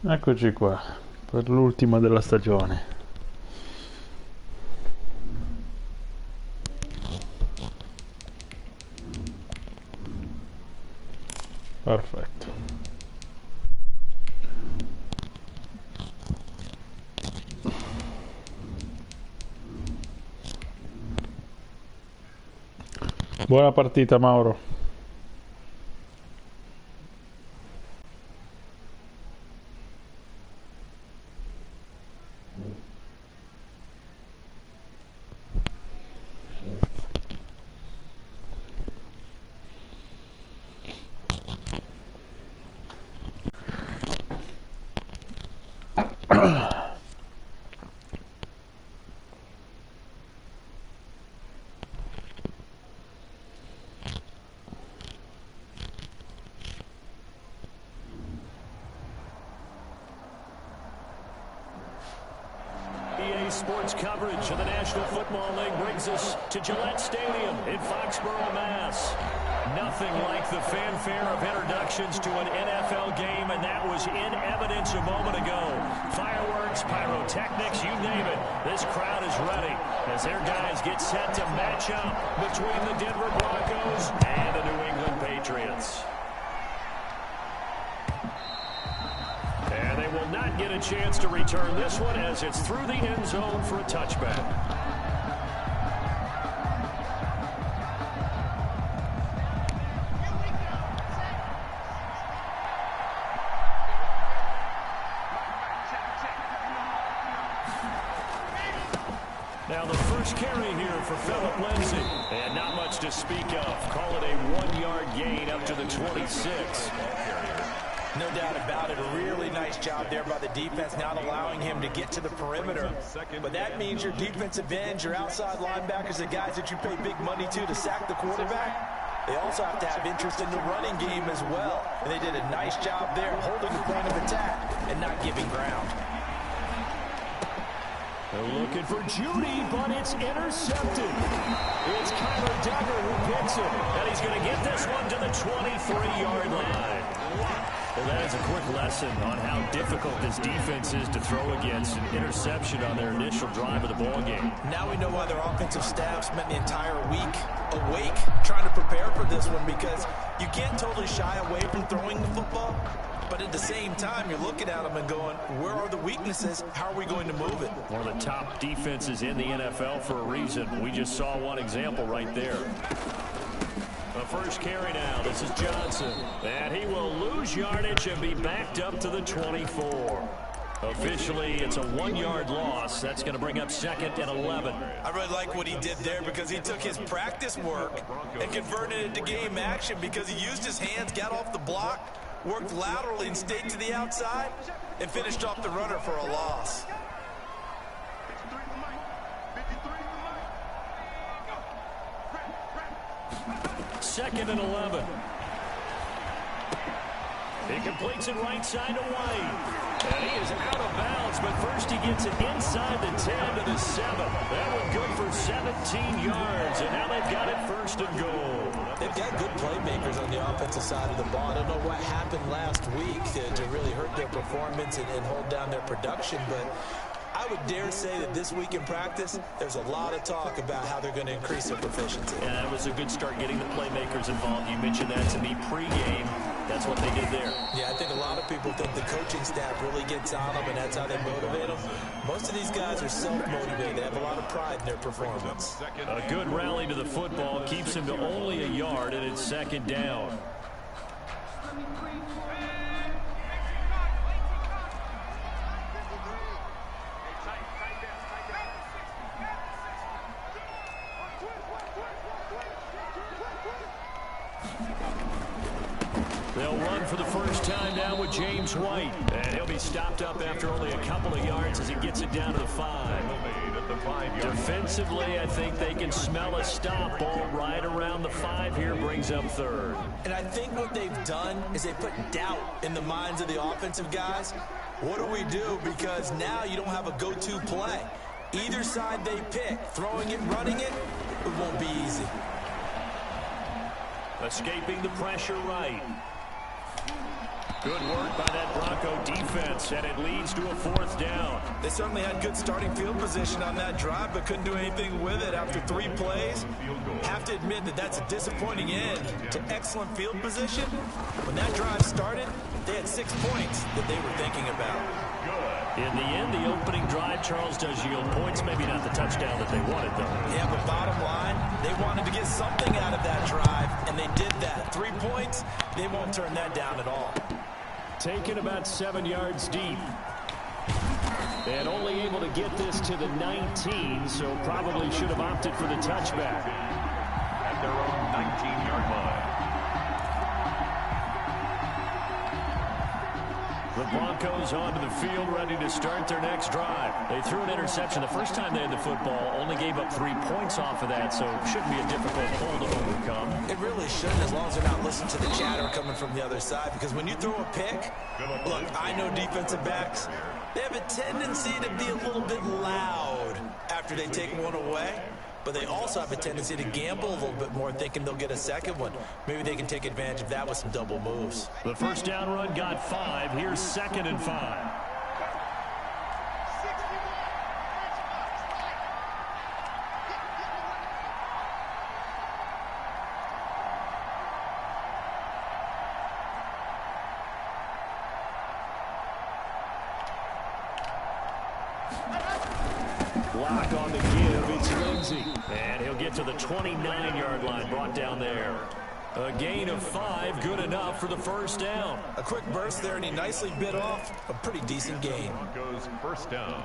Eccoci qua, per l'ultima della stagione. Perfetto. Buona partita, Mauro. Sports coverage of the National Football League brings us to Gillette Stadium in Foxborough, Mass. Nothing like the fanfare of introductions to an NFL game, and that was in evidence a moment ago. Fireworks, pyrotechnics, you name it. This crowd is ready as their guys get set to match up between the Denver Broncos and the New England Patriots. And they will not get a chance to return this one as it's through the end zone for a touchback. Now the first carry here for Phillip Lindsay. And not much to speak of. Call it a 1-yard gain up to the 26. No doubt about it. A really nice job there by the defense, not allowing him to get to the perimeter. But that means your defensive ends, your outside linebackers, the guys that you pay big money to sack the quarterback, they also have to have interest in the running game as well. And they did a nice job there, holding the point of attack and not giving ground. They're looking for Judy, but it's intercepted. It's Kyler Duggar who picks it. And he's going to get this one to the 23-yard line. Well, that is a quick lesson on how difficult this defense is to throw against an interception on their initial drive of the ballgame. Now we know why their offensive staff spent the entire week awake trying to prepare for this one, because you can't totally shy away from throwing the football. But at the same time, you're looking at them and going, where are the weaknesses? How are we going to move it? One of the top defenses in the NFL for a reason. We just saw one example right there. The first carry now. This is Johnson. And he will lose yardage and be backed up to the 24. Officially, it's a 1-yard loss. That's going to bring up 2nd and 11. I really like what he did there, because he took his practice work and converted it to game action, because he used his hands, got off the block, worked laterally and stayed to the outside, and finished off the runner for a loss. Second and 11. He completes it right side to White. And he is out of bounds, but first he gets it inside the 10 to the 7. That one good for 17 yards, and now they've got it 1st and goal. They've got good playmakers on the offensive side of the ball. I don't know what happened last week to really hurt their performance and hold down their production, but I would dare say that this week in practice, there's a lot of talk about how they're going to increase their proficiency. And that was a good start getting the playmakers involved. You mentioned that to me pregame. That's what they did there. Yeah, I think a lot of people think the coaching staff really gets on them, and that's how they motivate them. Most of these guys are self-motivated. They have a lot of pride in their performance. A good rally to the football keeps him to only a yard, and it's 2nd down. They'll run for the first time down with James White. And he'll be stopped up after only a couple of yards as he gets it down to the 5. Defensively, I think they can smell a stop. Ball right around the 5 here, brings up 3rd. And I think what they've done is they put doubt in the minds of the offensive guys. What do we do? Because now you don't have a go-to play. Either side they pick, throwing it, running it, it won't be easy. Escaping the pressure right. Good work by that Bronco defense, and it leads to a 4th down. They certainly had good starting field position on that drive, but couldn't do anything with it after 3 plays. Have to admit that that's a disappointing end to excellent field position. When that drive started, they had 6 points that they were thinking about. In the end, the opening drive, Charles, does yield points. Maybe not the touchdown that they wanted, though. Yeah, but bottom line, they wanted to get something out of that drive, and they did that. 3 points, they won't turn that down at all. Taken about 7 yards deep. And only able to get this to the 19, so probably should have opted for the touchback. At their own 19-yard line. The Broncos onto the field, ready to start their next drive. They threw an interception the first time they had the football, only gave up 3 points off of that, so it shouldn't be a difficult hole to overcome. It really shouldn't, as long as they're not listening to the chatter coming from the other side, because when you throw a pick, look, I know defensive backs, they have a tendency to be a little bit loud after they take one away. But they also have a tendency to gamble a little bit more, thinking they'll get a second one. Maybe they can take advantage of that with some double moves. The first down run got 5. Here's 2nd and 5. Block on the give, it's Lindsey. And he'll get to the 29-yard line, brought down there. A gain of 5, good enough for the first down. A quick burst there, and he nicely bit off a pretty decent gain. Broncos first down.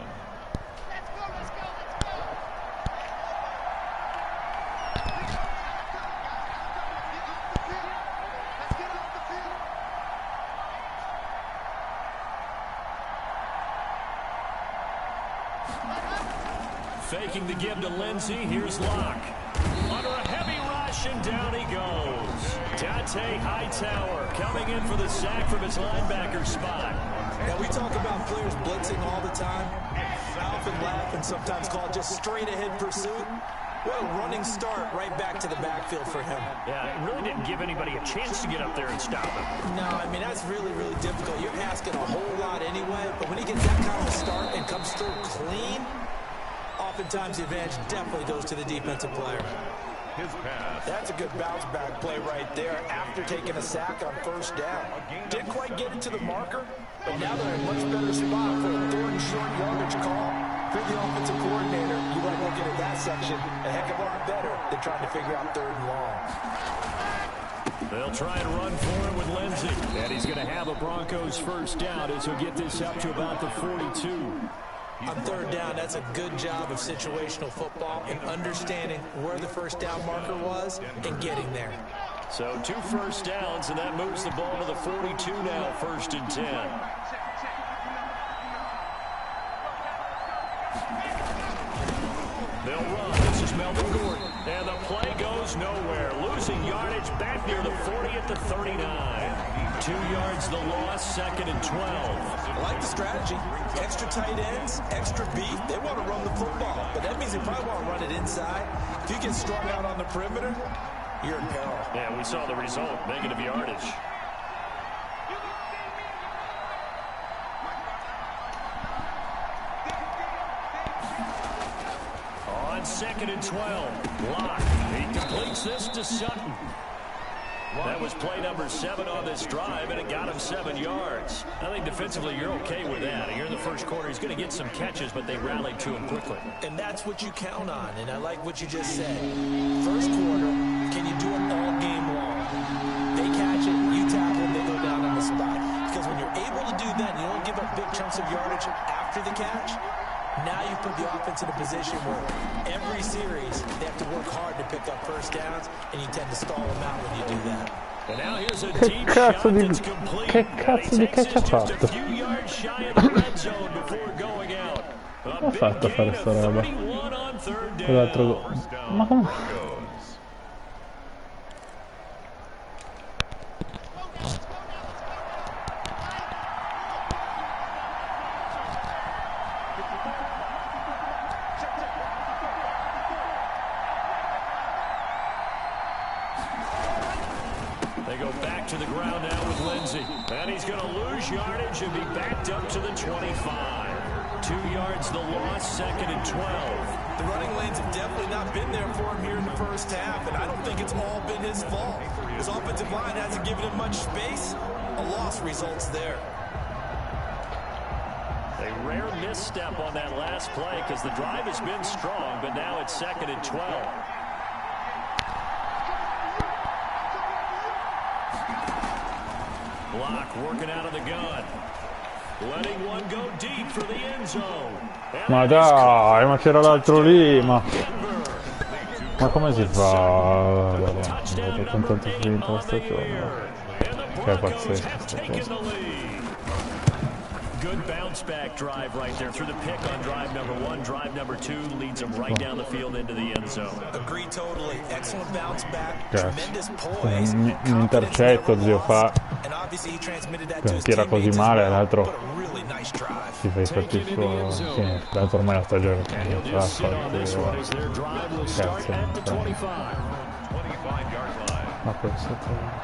Faking the give to Lindsey. Here's Locke. Under a heavy rush, and down he goes. Dante Hightower coming in for the sack from his linebacker spot. Now, we talk about players blitzing all the time. I often laugh and sometimes call it just straight-ahead pursuit. What a running start right back to the backfield for him. Yeah, it really didn't give anybody a chance to get up there and stop him. No, I mean, that's really, really difficult. You're asking a whole lot anyway, but when he gets that kind of start and comes through clean, oftentimes the advantage definitely goes to the defensive player. His pass. That's a good bounce back play right there after taking a sack on first down. Didn't quite get it to the marker, but now they're in a much better spot for a 3rd and short yardage call. For the offensive coordinator, you like looking at that section a heck of a lot better than trying to figure out 3rd and long. They'll try and run for it with Lindsey. And he's going to have a Broncos first down as he'll get this up to about the 42. On 3rd down, that's a good job of situational football and understanding where the first down marker was and getting there. So 2 first downs, and that moves the ball to the 42 now, 1st and 10. They'll run. This is Melvin Gordon. And the play goes nowhere. Losing yardage back near the 40 at the 39. 2 yards the loss, 2nd and 12. I like the strategy. Extra tight ends, extra beef. They want to run the football, but that means they probably want to run it inside. If you get strung out on the perimeter, you're in peril. Yeah, we saw the result, negative yardage. On 2nd and 12, Locke. He completes this to Sutton. That was play number 7 on this drive, and it got him 7 yards. I think defensively you're okay with that. Here in the first quarter, he's going to get some catches, but they rallied to him quickly. And that's what you count on, and I like what you just said. First quarter, can you do it all game long? They catch it, you tackle them, they go down on the spot. Because when you're able to do that, and you don't give up big chunks of yardage after the catch, now you put the offense in a position where every series they have to work hard to pick up first downs, and you tend to stall them out when you do that. And now here's a deep shot that's complete. Che cazzo di catch ha fatto? A few yards shy of the red zone before going out. Come ha fatto a fare sta roba? Quell'altro ma come? to the ground now with Lindsay. And he's going to lose yardage and be backed up to the 25. 2 yards the loss, 2nd and 12. The running lanes have definitely not been there for him here in the first half, and I don't think it's all been his fault. His offensive line hasn't given him much space. A loss results there. A rare misstep on that last play because the drive has been strong, but now it's 2nd and 12. Block working out of the gun. Letting one go deep for the end zone. Ma dai, ma c'era l'altro lì, ma come si fa? Avete tanto finito la stagione. Che è pazzesco questa cosa. Good bounce back drive right there through the pick on drive number 1. Drive number 2 leads them right down the field into the end zone. Agree totally. Excellent bounce back. Tremendous poise. Un intercetto zio fa. Per tira così male, l'altro si fa i fatti suoi. Sì, l'altro ormai la stagione che non fa cazzo. Ma pensate.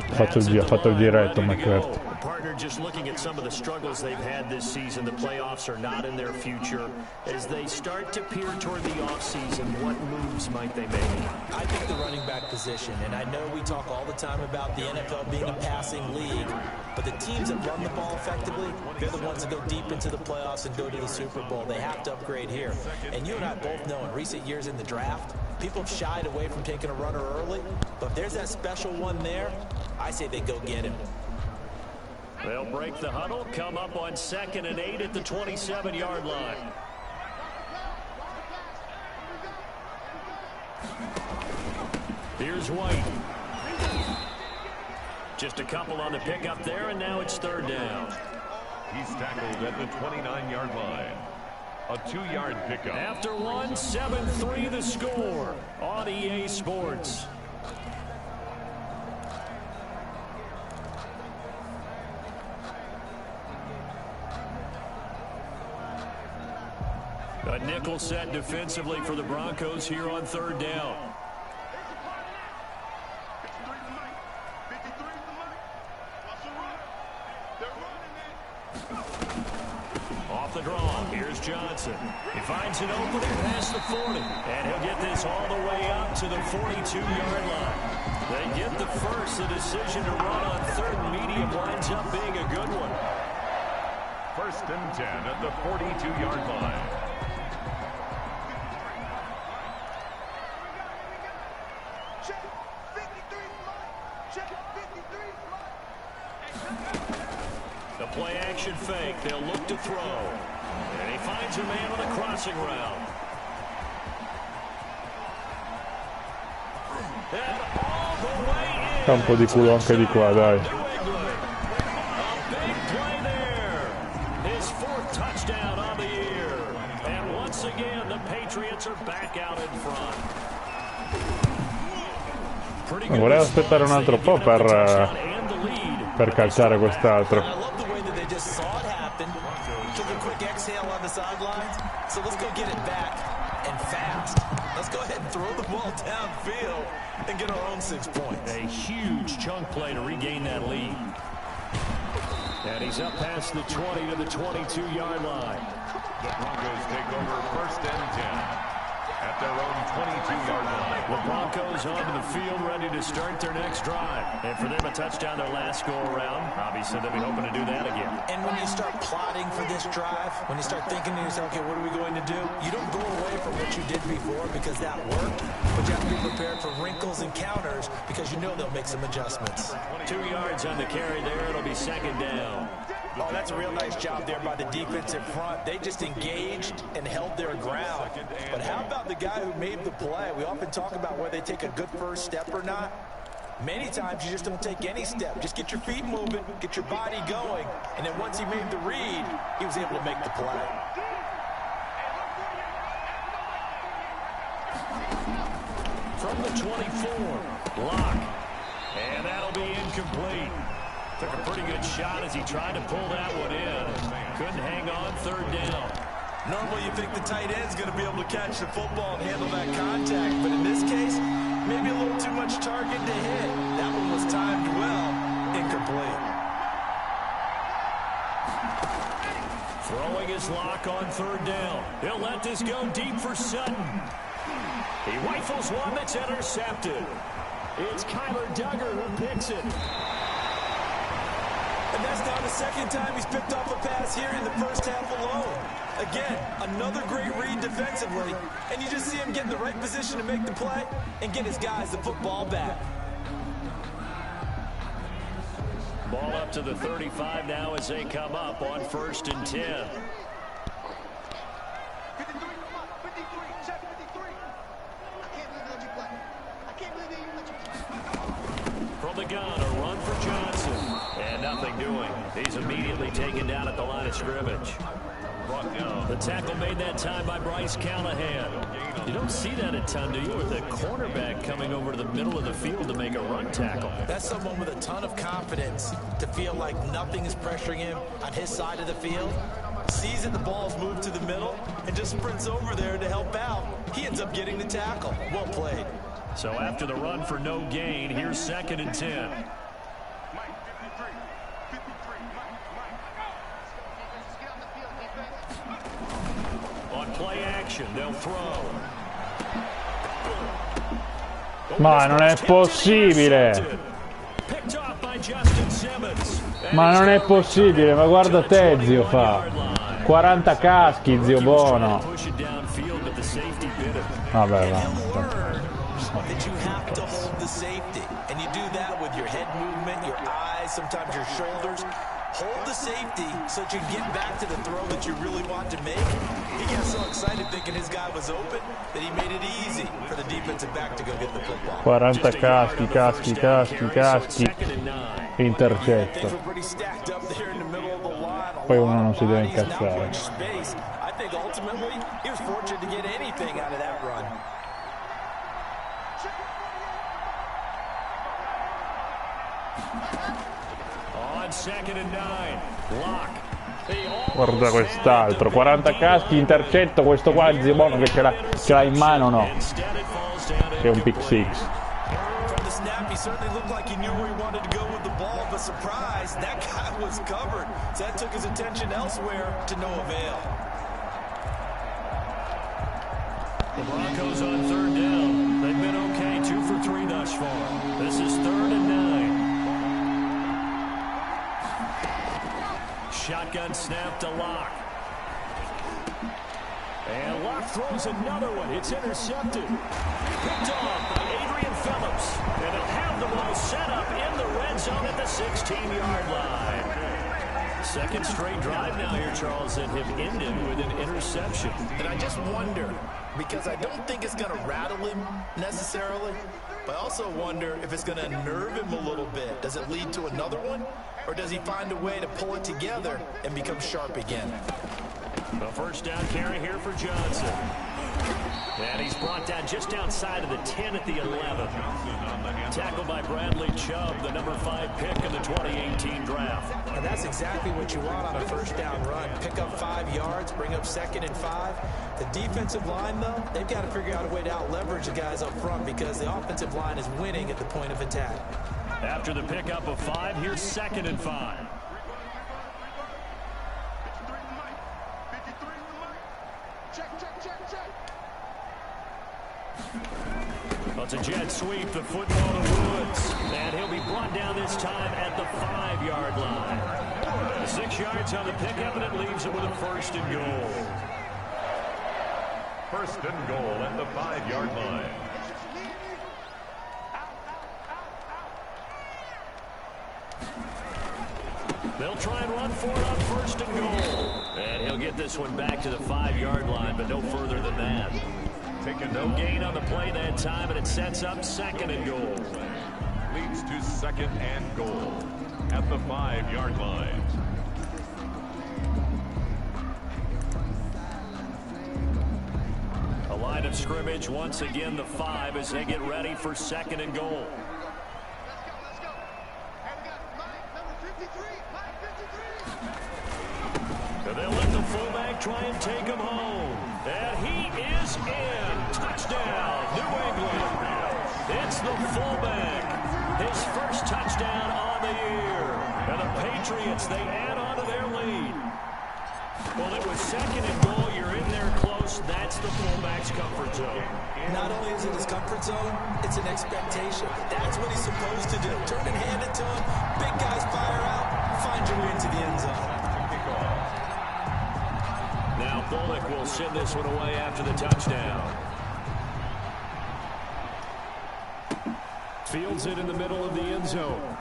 Ha fatto il diretto, ma certo. Partner, just looking at some of the struggles they've had this season, the playoffs are not in their future. As they start to peer toward the offseason, what moves might they make? I think the running back position, and I know we talk all the time about the NFL being a passing league, but the teams that run the ball effectively, they're the ones that go deep into the playoffs and go to the Super Bowl. They have to upgrade here. And you and I both know in recent years in the draft, people have shied away from taking a runner early, but if there's that special one there, I say they go get him. They'll break the huddle, come up on 2nd and 8 at the 27-yard line. Here's White. Just a couple on the pickup there, and now it's 3rd down. He's tackled at the 29-yard line. A 2-yard pickup. After one, 7-3 the score on EA Sports. A nickel set defensively for the Broncos here on 3rd down. Off the draw, here's Johnson. He finds an opening past the 40, and he'll get this all the way up to the 42-yard line. They get the first. The decision to run on 3rd and medium winds up being a good one. 1st and 10 at the 42-yard line. The play action fake. They'll look to throw. And he finds a man on the crossing route. And all the way in. Campo di culo anche di qua, dai. A big play there. His 4th touchdown on the year. And once again, the Patriots are back out in front. Volevo aspettare un altro po' per calciare quest'altro. So let's go get it back and fast. Let's go ahead and throw the ball downfield and get our own 6 points. A huge chunk play to regain that lead. And he's up past the 20 to the 22-yard line. The Broncos take over 1st and 10 at their own 22-yard line. The Broncos onto the field, ready to start their next drive. And for them, a touchdown their last go-around. Obviously, they'll be hoping to do that again. And when you start plotting for this drive, when you start thinking to yourself, okay, what are we going to do? You don't go away from what you did before because that worked, but you have to be prepared for wrinkles and counters because you know they'll make some adjustments. 2 yards on the carry there. It'll be 2nd down. Oh, that's a real nice job there by the defensive front. They just engaged and held their ground. But how about the guy who made the play? We often talk about whether they take a good first step or not. Many times you just don't take any step. Just get your feet moving, get your body going. And then once he made the read, he was able to make the play. From the 24, block. And that'll be incomplete. Took a pretty good shot as he tried to pull that one in. Couldn't hang on 3rd down. Normally you think the tight end's going to be able to catch the football and handle that contact, but in this case, maybe a little too much target to hit. That one was timed well, incomplete. Throwing his lock on 3rd down. He'll let this go deep for Sutton. He rifles one that's intercepted. It's Kyler Duggar who picks it. And that's now the 2nd time he's picked off a pass here in the first half alone. Again, another great read defensively, and you just see him get in the right position to make the play and get his guys the football back. Ball up to the 35 now as they come up on 1st and 10. From the gun, a run for Johnson. And nothing doing. He's immediately taken down at the line of scrimmage. The tackle made that time by Bryce Callahan. You don't see that a ton, do you? With the cornerback coming over to the middle of the field to make a run tackle. That's someone with a ton of confidence to feel like nothing is pressuring him on his side of the field. Sees that the ball's moved to the middle and just sprints over there to help out. He ends up getting the tackle. Well played. So after the run for no gain, here's 2nd and 10. On play action, they'll throw. Ma non è possibile. Ma non è possibile, ma guarda te, zio fa. 40 caschi, zio buono. Vabbè, va. That you have to hold the safety, and you do that with your head movement, your eyes, sometimes your shoulders. Hold the safety so that you can get back to the throw that you really want to make. He got so excited thinking his guy was open that he made it easy for the defensive back to go get the football. 40 caschi. Intercetto. Poi uno non si deve incazzare. I think ultimately he was fortunate to get anything out of that run. On 2nd and 9, Lock. Guarda quest'altro, 40 caschi, intercetto, questo qua è zio buono che ce l'ha in mano, no? Che è un pick six. From the snap, he certainly looked like he knew where he wanted to go with the ball, but surprise, that guy was covered. So that took his attention elsewhere to no avail. The Broncos on 3rd down. They've been okay, 2 for 3 thus far. This is 3rd and 9. Shotgun snap to Locke. And Locke throws another one. It's intercepted. Picked off by Adrian Phillips. And they'll have the ball set up in the red zone at the 16-yard line. Second straight drive now here, Charles, that have ended with an interception. And I just wonder, because I don't think it's going to rattle him necessarily, but I also wonder if it's going to nerve him a little bit. Does it lead to another one? Or does he find a way to pull it together and become sharp again? The first down carry here for Johnson. And he's brought down just outside of the 10 at the 11. Tackled by Bradley Chubb, the number 5 pick in the 2018 draft. And that's exactly what you want on a first down run. Pick up 5 yards, bring up 2nd and 5. The defensive line, though, they've got to figure out a way to out-leverage the guys up front because the offensive line is winning at the point of attack. After the pickup of 5, here's 2nd and 5. Well, it's a jet sweep, the football to Woods. And he'll be brought down this time at the 5-yard line. 6 yards on the pickup, and it leaves it with a 1st and goal. 1st and goal at the 5-yard line. They'll try and run for it on 1st and goal. And he'll get this one back to the 5-yard line, but no further than that. No gain on the play that time, and it sets up 2nd and goal. Leads to 2nd and goal at the 5-yard line. A line of scrimmage, once again the 5 as they get ready for 2nd and goal. They'll let the fullback try and take him home. in. Touchdown, New England. It's the fullback. His first touchdown on the year. And the Patriots, they add on to their lead. Well, it was 2nd and goal. You're in there close. That's the fullback's comfort zone. Not only is it his comfort zone, it's an expectation. That's what he's supposed to do. Turn and hand it to him. Big guys fire out. Find your way into the end zone. Now Bullock will send this one away after the touchdown. Fields it in the middle of the end zone.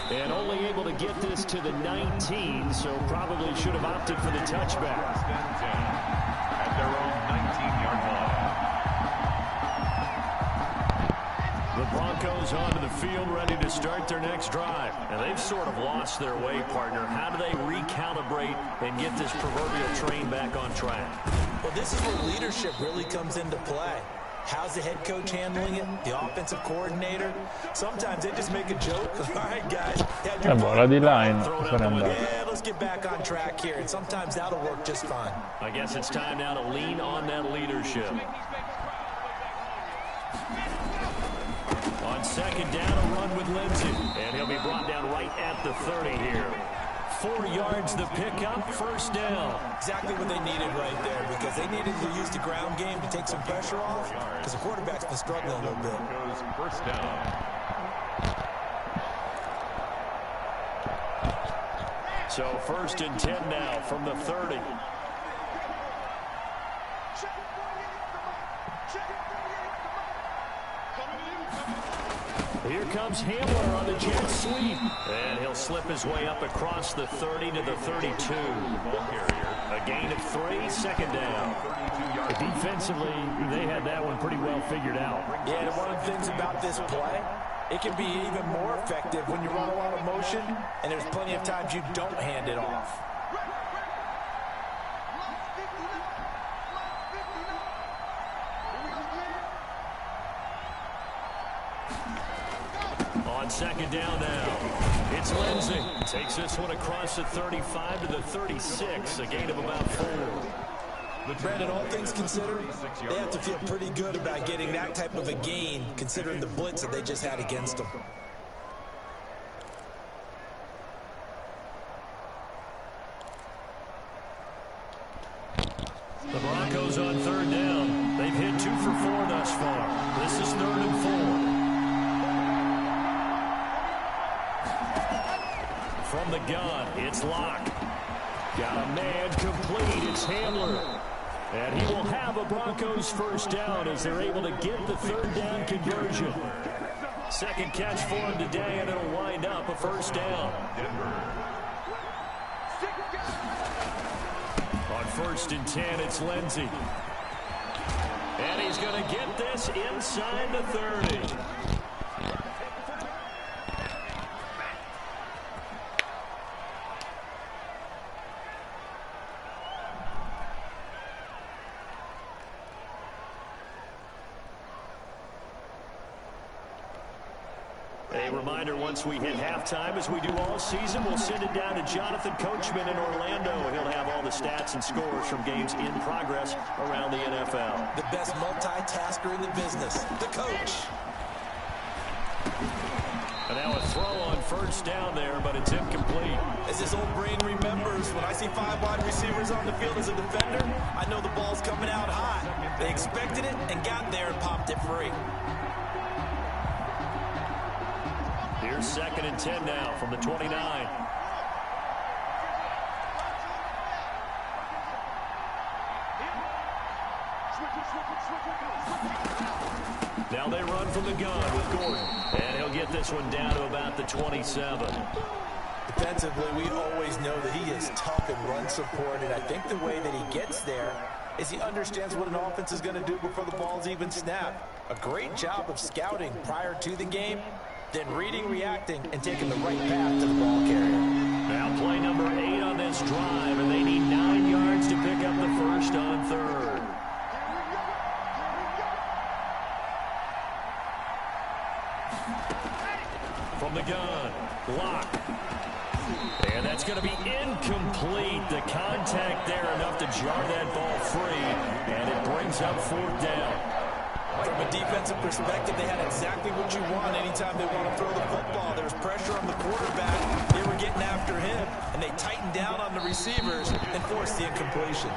And only able to get this to the 19, so probably should have opted for the touchback. At their own 19-yard line. The Broncos onto the field, ready to start their next drive. And they've sort of lost their way, partner. How do they recalibrate and get this proverbial train back on track? Well, this is where leadership really comes into play. How's the head coach handling it? The offensive coordinator? Sometimes they just make a joke. All right, guys. La D-line se n'è andata. Yeah, let's get back on track here. And sometimes that'll work just fine. I guess it's time now to lean on that leadership. On 2nd down, a run with Lindsey. And he'll be brought down right at the 30 here. 4 yards the pickup, 1st down. Exactly what they needed right there, because they needed to use the ground game to take some pressure off, because the quarterback's been struggling a little bit. Goes 1st down. So 1st and 10 now from the 30. Here comes Hamler on the jet sweep. And he'll slip his way up across the 30 to the 32. A gain of 3, 2nd down. Defensively, they had that one pretty well figured out. Yeah, and one of the things about this play, it can be even more effective when you run a lot of motion, and there's plenty of times you don't hand it off. On 2nd down now, it's Lindsey. Takes this one across the 35 to the 36, a gain of about 4. Brandon, all things considered, they have to feel pretty good about getting that type of a gain, considering the blitz that they just had against them. The Broncos on 3rd down. They've hit 2 for 4 thus far. This is 3rd and 4. From the gun, it's Locke. Got a man complete. It's Hamler. And he will have a Broncos 1st down as they're able to get the 3rd down conversion. 2nd catch for him today, and it'll wind up a 1st down. On 1st and 10, it's Lindsey. And he's going to get this inside the 30. Reminder, once we hit halftime, as we do all season, we'll send it down to Jonathan Coachman in Orlando, and he'll have all the stats and scores from games in progress around the NFL. The best multitasker in the business, the coach. And now a throw on 1st down there, but it's incomplete. As this old brain remembers, when I see 5 wide receivers on the field as a defender, I know the ball's coming out hot. They expected it and got there and popped it free. Here's 2nd and 10 now from the 29. Now they run from the gun with Gordon. And he'll get this one down to about the 27. Defensively, we always know that he is tough and run support, and I think the way that he gets there is he understands what an offense is going to do before the ball's even snapped. A great job of scouting prior to the game, then reading, reacting, and taking the right path to the ball carrier. Now play number 8 on this drive, and they need 9 yards to pick up the 1st on 3rd. From the gun, Locke. And that's going to be incomplete. The contact there enough to jar that ball free, and it brings up 4th down. From a defensive perspective, they had exactly what you want anytime they want to throw the football. There was pressure on the quarterback. They were getting after him, and they tightened down on the receivers and forced the incompletion.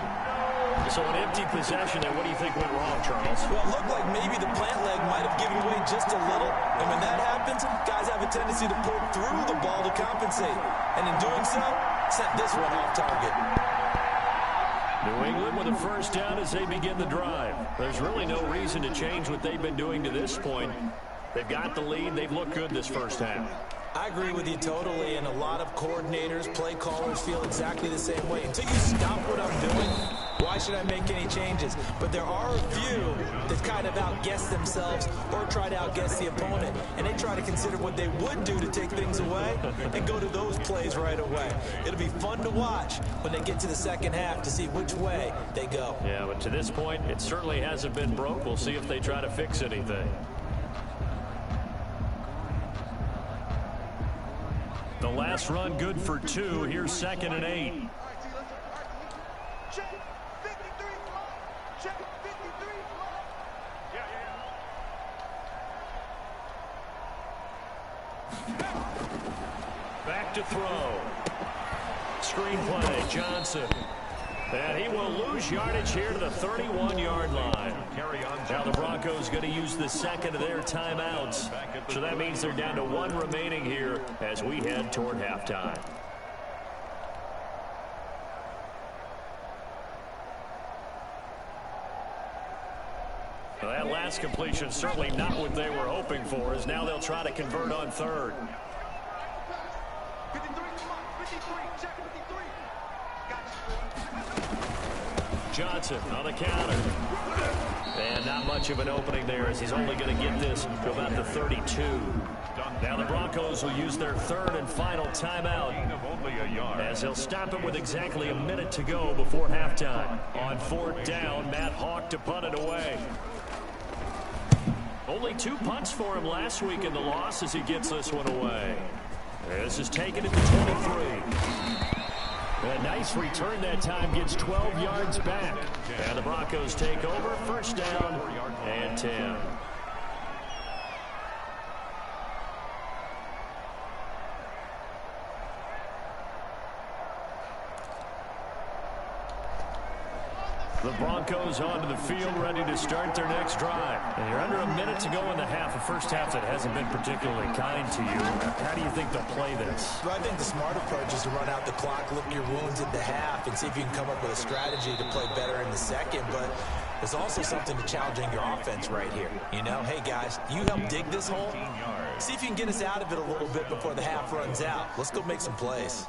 So an empty possession there. What do you think went wrong, Charles? Well, it looked like maybe the plant leg might have given away just a little. And when that happens, guys have a tendency to pull through the ball to compensate. And in doing so, sent this one off target. New England with a 1st down as they begin the drive. There's really no reason to change what they've been doing to this point. They've got the lead. They've looked good this 1st half. I agree with you totally, and a lot of coordinators, play callers feel exactly the same way. Until you stop what I'm doing, why should I make any changes? But there are a few that kind of outguess themselves or try to outguess the opponent, and they try to consider what they would do to take things away and go to those plays right away. It'll be fun to watch when they get to the 2nd half to see which way they go. Yeah, but to this point, it certainly hasn't been broke. We'll see if they try to fix anything. The last run good for 2. Here's 2nd and 8. Back to throw. Screen play, Johnson. And he will lose yardage here to the 31-yard line. Now the Broncos going to use the 2nd of their timeouts. So that means they're down to 1 remaining here as we head toward halftime. Well, that last completion certainly not what they were hoping for, as now they'll try to convert on 3rd. Johnson on the counter. And not much of an opening there, as he's only going to get this to about the 32. Now the Broncos will use their 3rd and final timeout, as they'll stop it with exactly a minute to go before halftime. On 4th down, Matt Hawk to punt it away. Only 2 punts for him last week in the loss as he gets this one away. This is taken at the 23. A nice return that time, gets 12 yards back. And the Broncos take over, 1st down and 10. The Broncos onto the field, ready to start their next drive. And you're under a minute to go in the half, a 1st half that hasn't been particularly kind to you. How do you think they'll play this? Well, I think the smart approach is to run out the clock, lick your wounds at the half, and see if you can come up with a strategy to play better in the 2nd. But there's also something to challenging your offense right here. You know, hey, guys, you help dig this hole. See if you can get us out of it a little bit before the half runs out. Let's go make some plays.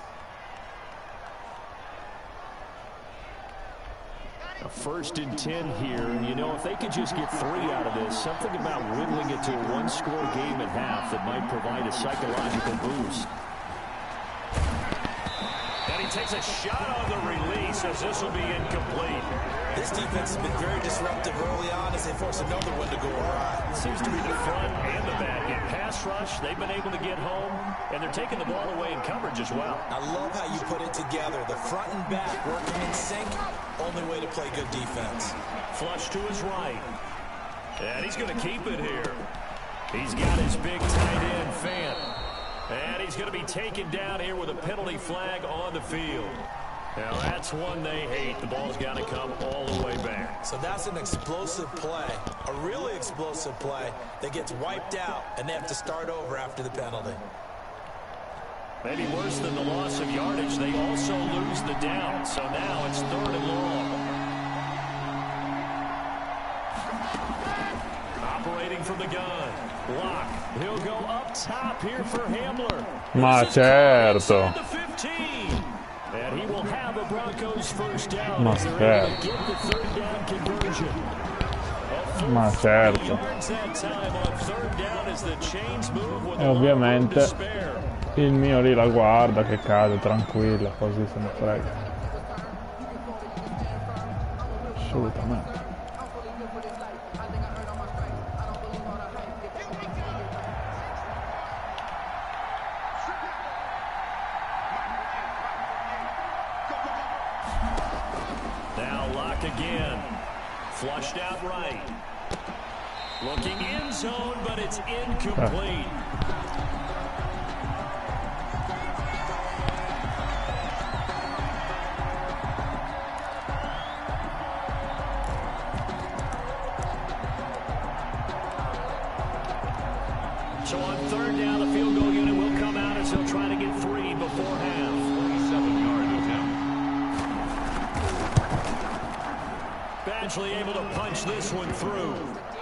A 1st and 10 here, and you know, if they could just get 3 out of this, something about whittling it to a 1-score game at half that might provide a psychological boost. And he takes a shot on the release, as this will be incomplete. This defense has been very disruptive early on as they force another one to go awry. It seems to be the front and the back. In pass rush, they've been able to get home, and they're taking the ball away in coverage as well. I love how you put it together. The front and back working in sync. Only way to play good defense. Flush to his right. And he's going to keep it here. He's got his big tight end, Fant. And he's going to be taken down here with a penalty flag on the field. Now that's one they hate. The ball's got to come all the way back. So that's an explosive play, a really explosive play that gets wiped out, and they have to start over after the penalty. Maybe worse than the loss of yardage, they also lose the down. So now it's 3rd and long. Operating from the gun. Block. He'll go up top here for Hamler. Ma certo. And he will have a Broncos 1st down. Ma certo. Get the 3rd down conversion. Ma certo. E ovviamente il mio lì la guarda che cade tranquilla, così se ne frega. Assolutamente. again. Flushed out right. Looking in zone, but it's incomplete. So on third down, the field goal unit will come out as they'll try to get 3 before half. 47-yard attempt. Badgley able to punch this one through.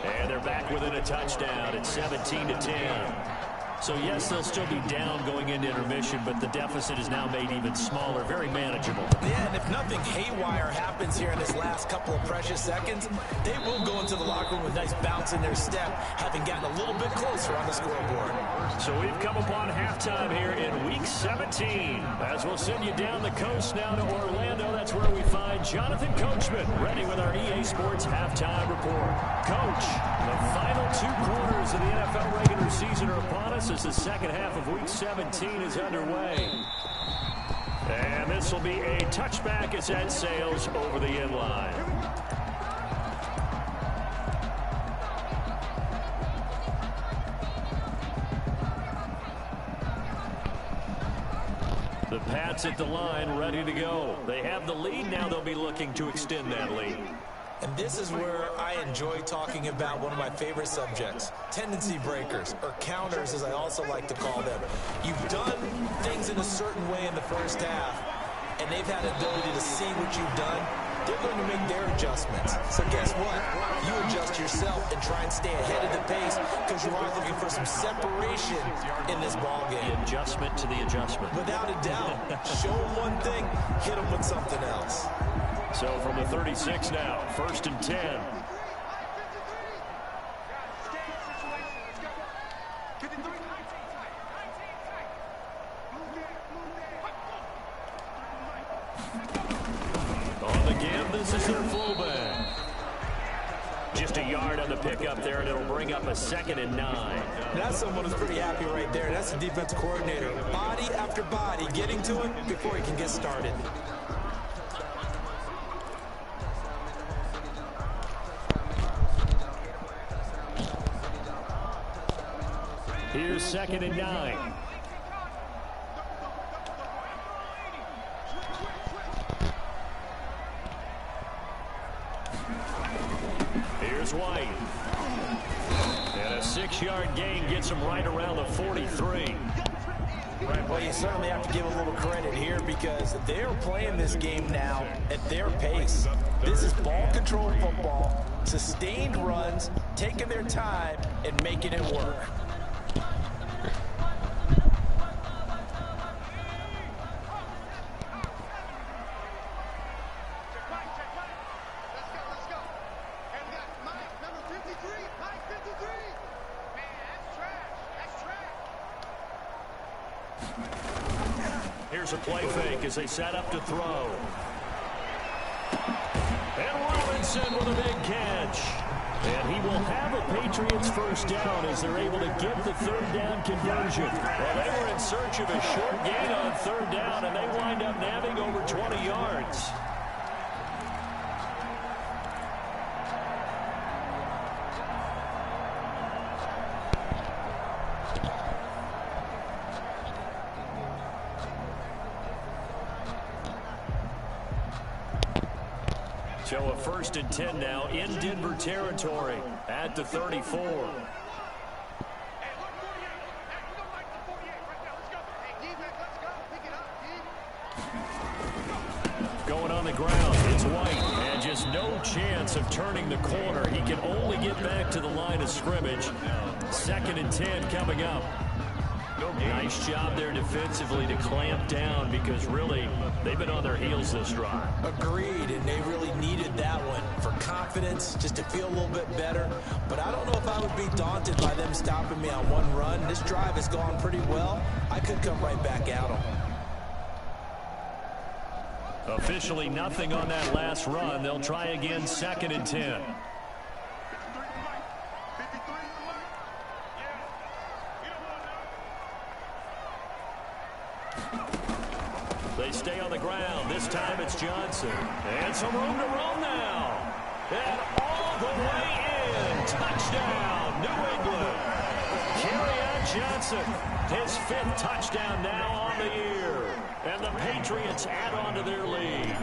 And they're back within a touchdown. It's 17-10. So, yes, they'll still be down going into intermission, but the deficit is now made even smaller, very manageable. Yeah, and if nothing haywire happens here in this last couple of precious seconds, they will go into the locker room with a nice bounce in their step, having gotten a little bit closer on the scoreboard. So we've come upon halftime here in Week 17. As we'll send you down the coast now to Orlando, that's where we find Jonathan Coachman, ready with our EA Sports halftime report. Coach, the final 2 quarters of the NFL regular season are upon us as the second half of Week 17 is underway. And this will be a touchback as that sails over the end line. The Pats at the line, ready to go. They have the lead. Now they'll be looking to extend that lead. And this is where I enjoy talking about one of my favorite subjects, tendency breakers, or counters as I also like to call them. You've done things in a certain way in the first half, and they've had the ability to see what you've done. They're going to make their adjustments. So guess what? You adjust yourself and try and stay ahead of the pace because you are looking for some separation in this ball game. The adjustment to the adjustment. Without a doubt. Show them one thing, hit them with something else. So from the 36 now, 1st and 10. On the give, this is their fullback. Just a yard on the pickup there, and it'll bring up a 2nd and 9. That's someone who's pretty happy right there. That's the defense coordinator. Body after body, getting to it before he can get started. Here's 2nd and 9. Here's White. And a 6-yard gain gets him right around the 43. Right, well, you certainly have to give a little credit here because they're playing this game now at their pace. This is ball control football, sustained runs, taking their time, and making it work. Here's a play fake as they set up to throw. And Robinson with a big catch. And he will have a Patriots first down as they're able to get the 3rd down conversion. Well, they were in search of a short gain on 3rd down, and they wind up nabbing over 20 yards. So a 1st and 10 now in Denver territory at the 34. Going on the ground, it's White, and just no chance of turning the corner. He can only get back to the line of scrimmage. 2nd and 10 coming up. Nice job there defensively to clamp down because really they've been on their heels this drive. Agreed, and they really needed that one for confidence, just to feel a little bit better. But I don't know if I would be daunted by them stopping me on one run. This drive has gone pretty well. I could come right back at them. Officially nothing on that last run. They'll try again 2nd and 10. They stay on the ground. This time it's Johnson. And some room to roam now. And all the way in. Touchdown, New England. Johnson, his 5th touchdown now on the year. And the Patriots add on to their lead.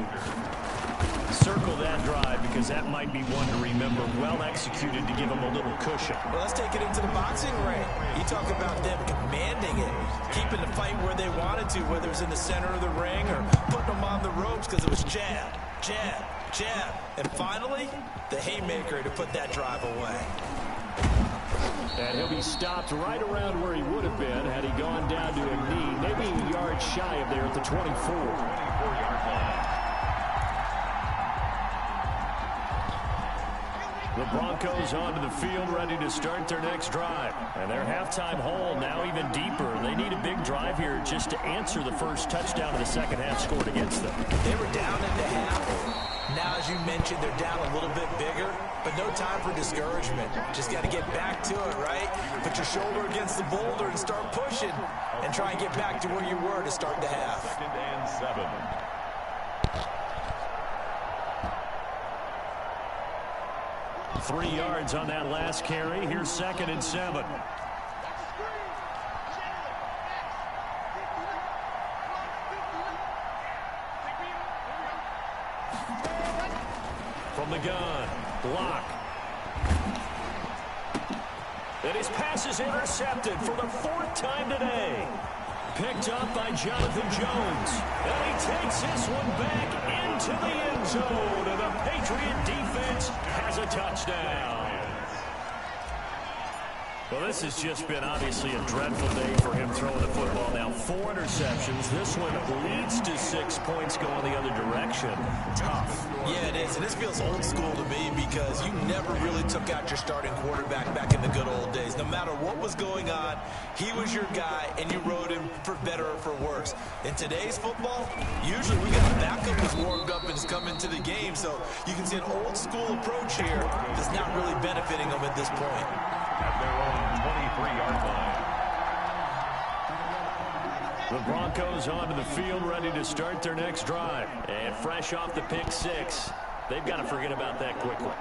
Circle that drive because that might be one to remember. Well executed to give them a little cushion. Well, let's take it into the boxing ring. You talk about them commanding it, keeping the fight where they wanted to, whether it's in the center of the ring or putting them on the ropes because it was jab, jab, jab. And finally, the haymaker to put that drive away. And he'll be stopped right around where he would have been had he gone down to a knee, maybe a yard shy of there at the 24. The Broncos onto the field ready to start their next drive. And their halftime hole now even deeper. They need a big drive here just to answer the first touchdown of the second half scored against them. They were down at the half. Now, as you mentioned, they're down a little bit bigger, but no time for discouragement. Just got to get back to it, right? Put your shoulder against the boulder and start pushing and try and get back to where you were to start the half. 2nd and 7. Three yards on that last carry. Here's 2nd and 7. From the gun, block. And his pass is intercepted for the 4th time today. Picked up by Jonathan Jones. And he takes this one back into the end zone. And the Patriot defense has a touchdown. Well, this has just been obviously a dreadful day for him throwing the football. Now 4 interceptions. This one leads to 6 points going the other direction. Tough. Yeah, it is. And this feels old school to me because you never really took out your starting quarterback back in the good old days. No matter what was going on, he was your guy, and you rode him for better or for worse. In today's football, usually we got a backup who's warmed up and has come into the game. So you can see an old school approach here that's not really benefiting them at this point. At their own 23-yard line. The Broncos onto the field ready to start their next drive. And fresh off the pick 6, they've got to forget about that quickly.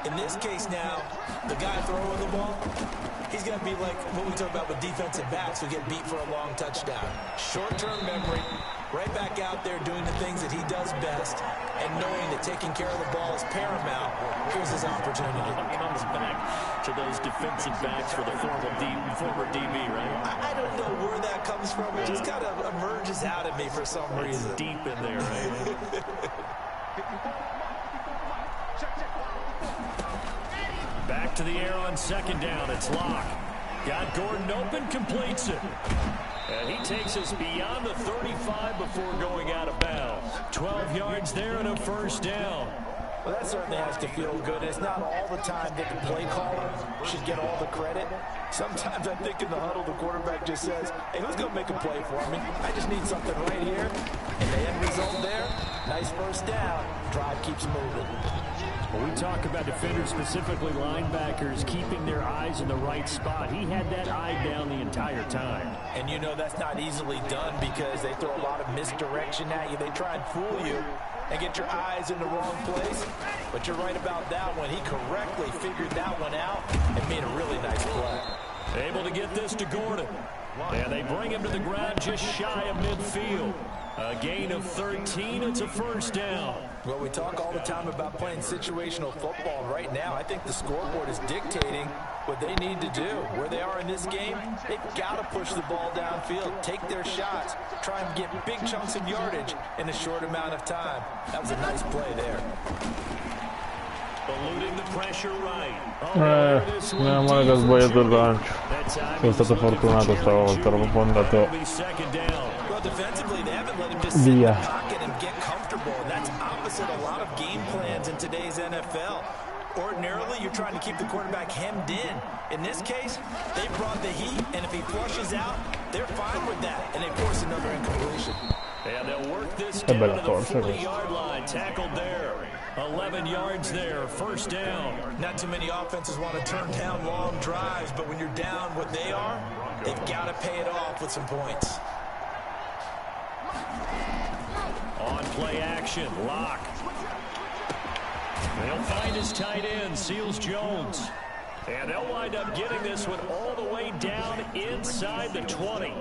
In this case now, the guy throwing the ball, he's going to be like what we talk about with defensive backs who get beat for a long touchdown. Short-term memory, right back out there doing the things that he does best, and knowing that taking care of the ball is paramount. Here's his opportunity. Comes back to those defensive backs for the former DB, right? I don't know where that comes from. It just kind of emerges out of me for some reason. It's deep in there, right? Back to the air on 2nd down. It's Locke. Got Gordon open, completes it. And he takes us beyond the 35 before going out of bounds. 12 yards there and a 1st down. Well, that certainly has to feel good. It's not all the time that the play caller should get all the credit. Sometimes I think in the huddle, the quarterback just says, hey, who's going to make a play for me? I just need something right here. And the end result there, nice 1st down. Drive keeps moving. When we talk about defenders, specifically linebackers, keeping their eyes in the right spot, he had that eye down the entire time. And you know that's not easily done because they throw a lot of misdirection at you. They try and fool you and get your eyes in the wrong place. But you're right about that one. He correctly figured that one out and made a really nice play. Able to get this to Gordon. And they bring him to the ground just shy of midfield. A gain of 13. It's a 1st down. Well, we talk all the time about playing situational football. Right now, I think the scoreboard is dictating what they need to do. Where they are in this game, they've got to push the ball downfield, take their shots, try and get big chunks of yardage in a short amount of time. That was a nice play there. Eluding the pressure right. Meno male che ho sbagliato il lancio. Sono stato fortunato stavolta, ero proprio andato via. That's opposite a lot of game plans in today's NFL. Ordinarily, you're trying to keep the quarterback hemmed in. In this case, they brought the heat, and if he flushes out, they're fine with that, and they force another incompletion. And they'll work this down to the 40-yard line. Tackled there. 11 yards there. 1st down. Not too many offenses want to turn down long drives, but when you're down what they are, they've got to pay it off with some points. On play action, Locke. They'll find his tight end, Seals Jones. And they'll wind up getting this one all the way down inside the 20.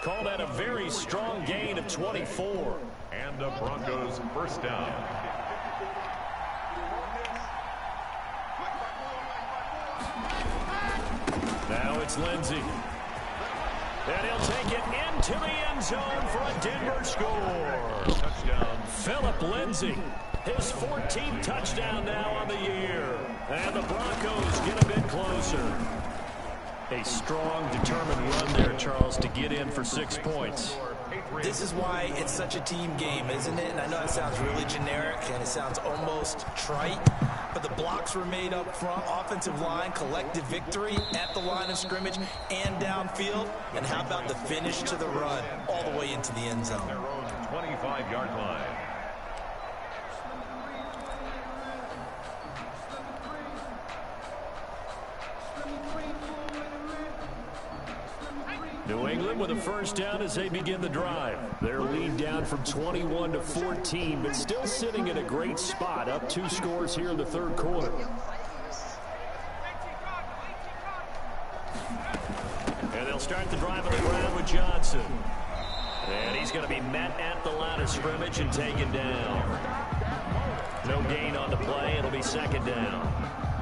Call that a very strong gain of 24. And the Broncos first down. Now it's Lindsey. And he'll take it into the end zone for a Denver score. Touchdown. Philip Lindsey, his 14th touchdown now on the year. And the Broncos get a bit closer. A strong, determined run there, Charles, to get in for 6 points. This is why it's such a team game, isn't it? And I know it sounds really generic and it sounds almost trite, but the blocks were made up front, offensive line, collective victory at the line of scrimmage and downfield. And how about the finish to the run all the way into the end zone? Their own 25-yard line. New England with a first down as they begin the drive. Their lead down from 21 to 14, but still sitting in a great spot, up 2 scores here in the third quarter. And they'll start the drive on the ground with Johnson. And he's going to be met at the line of scrimmage and taken down. No gain on the play. It'll be second down.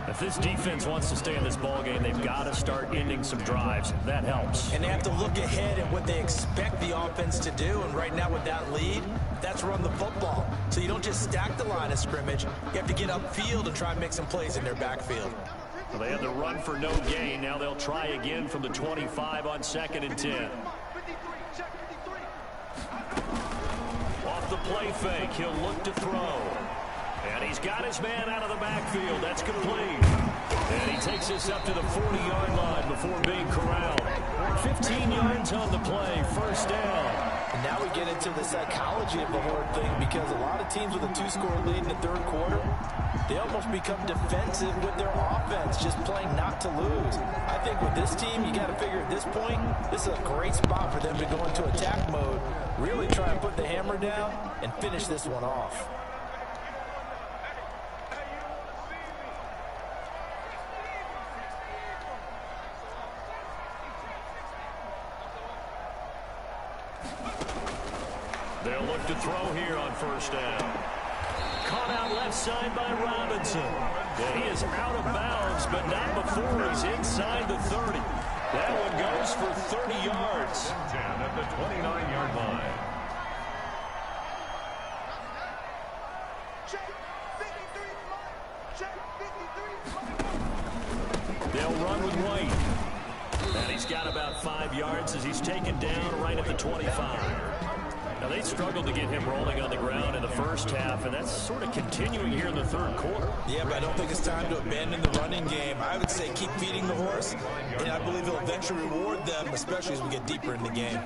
If this defense wants to stay in this ballgame, they've got to start ending some drives. That helps. And they have to look ahead at what they expect the offense to do. And right now with that lead, that's run the football. So you don't just stack the line of scrimmage. You have to get upfield and try and make some plays in their backfield. Well, they had the run for no gain. Now they'll try again from the 25 on 2nd and 10. Off the play fake, he'll look to throw. And he's got his man out of the backfield. That's complete. And he takes this up to the 40-yard line before being corralled. 15 yards on the play, first down. And now we get into the psychology of the whole thing, because a lot of teams with a 2-score lead in the third quarter, they almost become defensive with their offense, just playing not to lose. I think with this team, you got to figure at this point, this is a great spot for them to go into attack mode, really try and put the hammer down and finish this one off. They'll look to throw here on first down. Caught out left side by Robinson. And he is out of bounds, but not before he's inside the 30. That one goes for 30 yards. 10 at the 29-yard line. They'll run with White. And he's got about 5 yards as he's taken down right at the 25. Now, they struggled to get him rolling on the ground in the first half, and that's sort of continuing here in the third quarter. Yeah, but I don't think it's time to abandon the running game. I would say keep feeding the horse, and I believe he'll eventually reward them, especially as we get deeper in the game.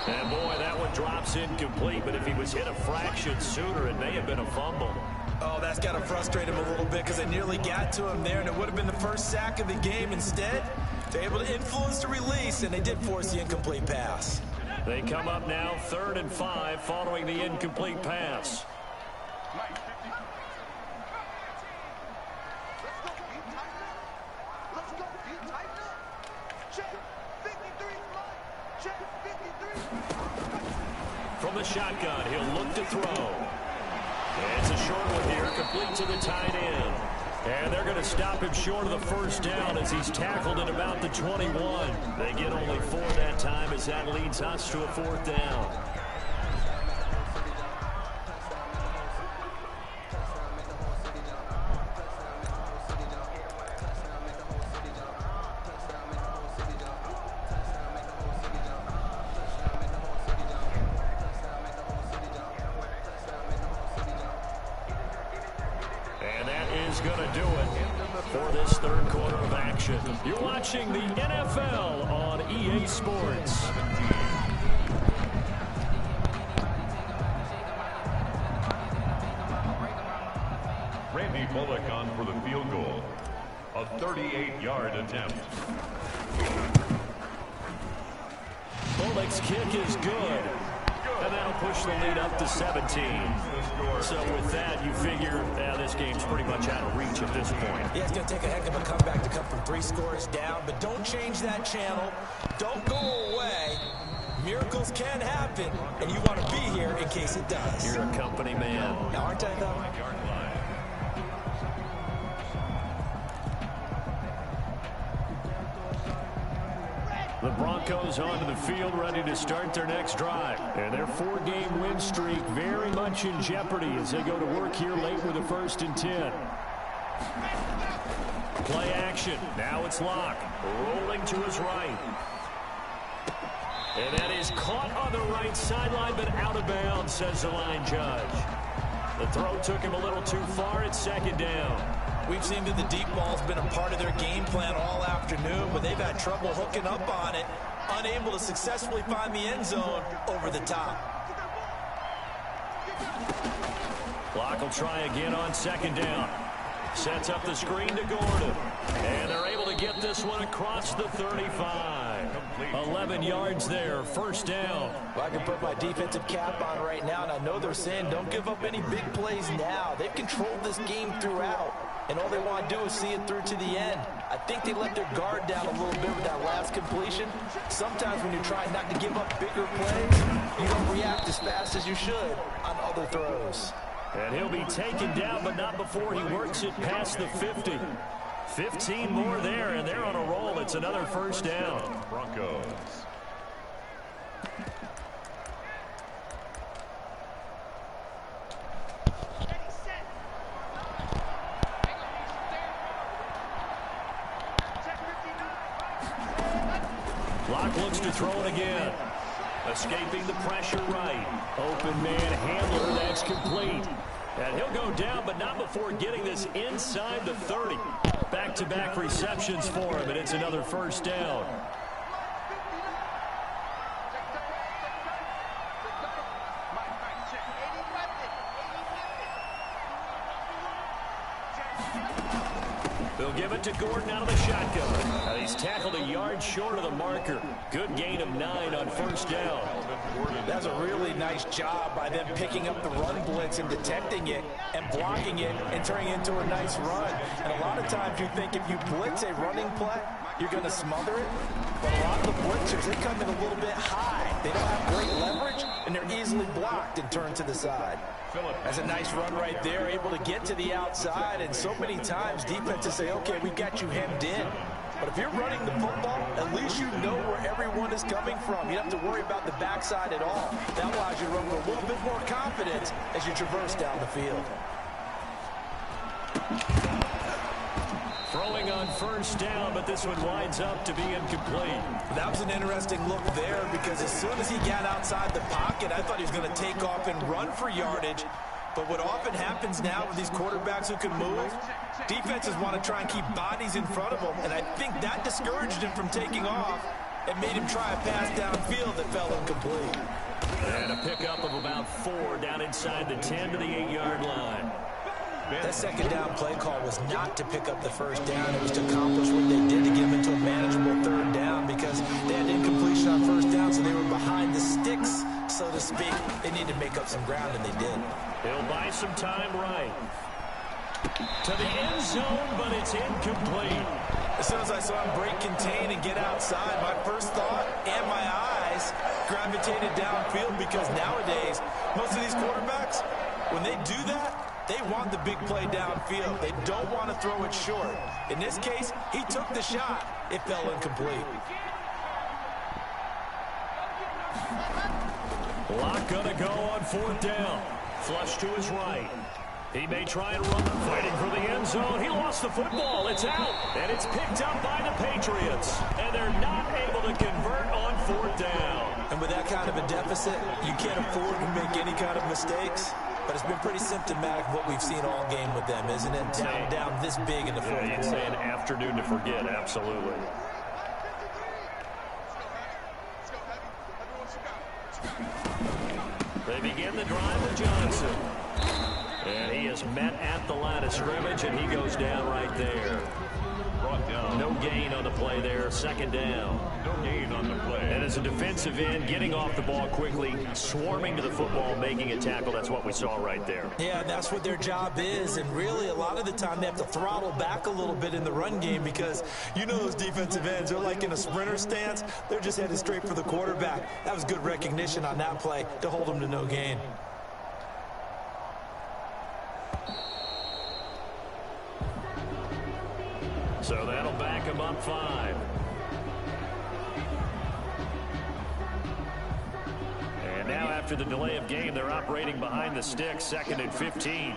And boy, that one drops incomplete, but if he was hit a fraction sooner, it may have been a fumble. Oh, that's got to frustrate him a little bit, because they nearly got to him there, and it would have been the first sack of the game. Instead, they're able to influence the release, and they did force the incomplete pass. They come up now 3rd and 5 following the incomplete pass. From the shotgun, he'll look to throw. It's a short one here, complete to the tight end. And they're going to stop him short of the first down as he's tackled at about the 21. They get only 4 that time as that leads us to a 4th down. Going to do it for this third quarter of action. You're watching the NFL on EA Sports. Randy Bullock on for the field goal. A 38-yard attempt. Golik's kick is good. And that'll push the lead up to 17. So with that, you figure this game's pretty much out of reach at this point. Yeah, it's going to take a heck of a comeback to come from 3 scores down, but don't change that channel. Don't go away. Miracles can happen, and you want to be here in case it does. You're a company man. Now, aren't I, though? The Broncos onto the field, ready to start their next drive. And their 4-game win streak very much in jeopardy as they go to work here late with a 1st and 10. Play action. Now it's Locke. Rolling to his right. And that is caught on the right sideline, but out of bounds, says the line judge. The throw took him a little too far. It's 2nd down. We've seen that the deep ball's been a part of their game plan all afternoon, but they've had trouble hooking up on it, unable to successfully find the end zone over the top. Clock will try again on 2nd down. Sets up the screen to Gordon. And they're able to get this one across the 35. 11 yards there, 1st down. Well, I can put my defensive cap on right now, and I know they're saying don't give up any big plays now. They've controlled this game throughout, and all they want to do is see it through to the end. I think they let their guard down a little bit with that last completion. Sometimes when you're trying not to give up bigger plays, you don't react as fast as you should on other throws. And he'll be taken down, but not before he works it past the 50. 15 more there, and they're on a roll. It's another 1st down. Broncos. Locke looks to throw it again. Escaping the pressure right. Open man handler, that's complete. And he'll go down, but not before getting this inside the 30. Back-to-back receptions for him, and it's another 1st down. They'll give it to Gordon out of the shotgun. He's tackled a yard short of the marker. Good gain of 9 on 1st down. That's a really nice job by them picking up the run blitz and detecting it and blocking it and turning it into a nice run. And a lot of times you think if you blitz a running play, you're going to smother it. But a lot of the blitzers, they come in a little bit high. They don't have great leverage, and they're easily blocked and turned to the side. That's a nice run right there, able to get to the outside. And so many times defenses say, okay, we've got you hemmed in. But if you're running the football, at least you know where everyone is coming from. You don't have to worry about the backside at all. That allows you to run with a little bit more confidence as you traverse down the field. Throwing on 1st down, but this one winds up to be incomplete. That was an interesting look there because as soon as he got outside the pocket, I thought he was going to take off and run for yardage. But what often happens now with these quarterbacks who can move, defenses want to try and keep bodies in front of them, and I think that discouraged him from taking off and made him try a pass downfield that fell incomplete. And a pickup of about 4 down inside the 10 to the 8-yard line. That 2nd down play call was not to pick up the 1st down. It was to accomplish what they did to get them into a manageable 3rd down because they had incompletion on 1st down, so they were behind the sticks, so to speak. They needed to make up some ground, and they did. He'll buy some time right. To the end zone, but it's incomplete. As soon as I saw him break contain and get outside, my first thought and my eyes gravitated downfield because nowadays, most of these quarterbacks, when they do that, they want the big play downfield. They don't want to throw it short. In this case, he took the shot. It fell incomplete. Locke gonna go on 4th down. Flush to his right. He may try and run, fighting for the end zone. He lost the football. It's out, and it's picked up by the Patriots. And they're not able to convert on 4th down. And with that kind of a deficit, you can't afford to make any kind of mistakes. But it's been pretty symptomatic of what we've seen all game with them, isn't it? Down this big in the fourth quarter. You'd say an afternoon to forget, absolutely. They begin the drive with Johnson. And he is met at the line of scrimmage, and he goes down right there. Brought down. No gain on the play there. Second down. No gain on the play. And as a defensive end, getting off the ball quickly, swarming to the football, making a tackle. That's what we saw right there. Yeah, that's what their job is. And really, a lot of the time, they have to throttle back a little bit in the run game because you know those defensive ends, they're like in a sprinter stance. They're just headed straight for the quarterback. That was good recognition on that play to hold them to no gain. So that'll back him up 5. And now after the delay of game, they're operating behind the sticks, 2nd and 15.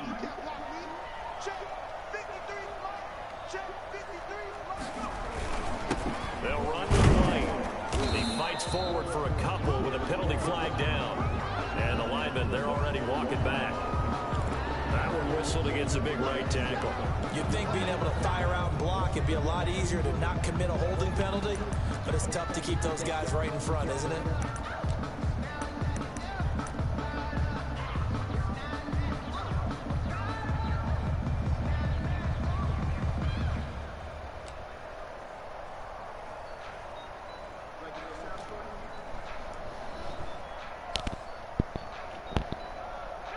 They'll run the play. He fights forward for a couple with a penalty flag down. And the linemen, they're already walking back. That one whistled against a big right tackle. You'd think being able to fire out and block it'd be a lot easier to not commit a holding penalty, but it's tough to keep those guys right in front, isn't it?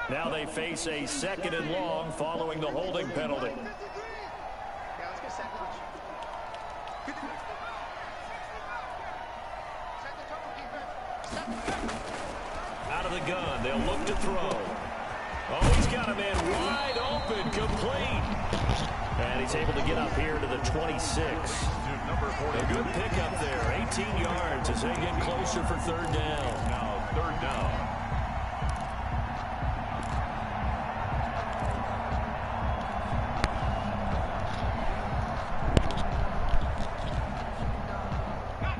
Now they face a 2nd and long following the holding penalty. Out of the gun, they'll look to throw. Oh, he's got a man wide open, complete. And he's able to get up here to the 26. A good pickup there, 18 yards as they get closer for 3rd down. Now 3rd down.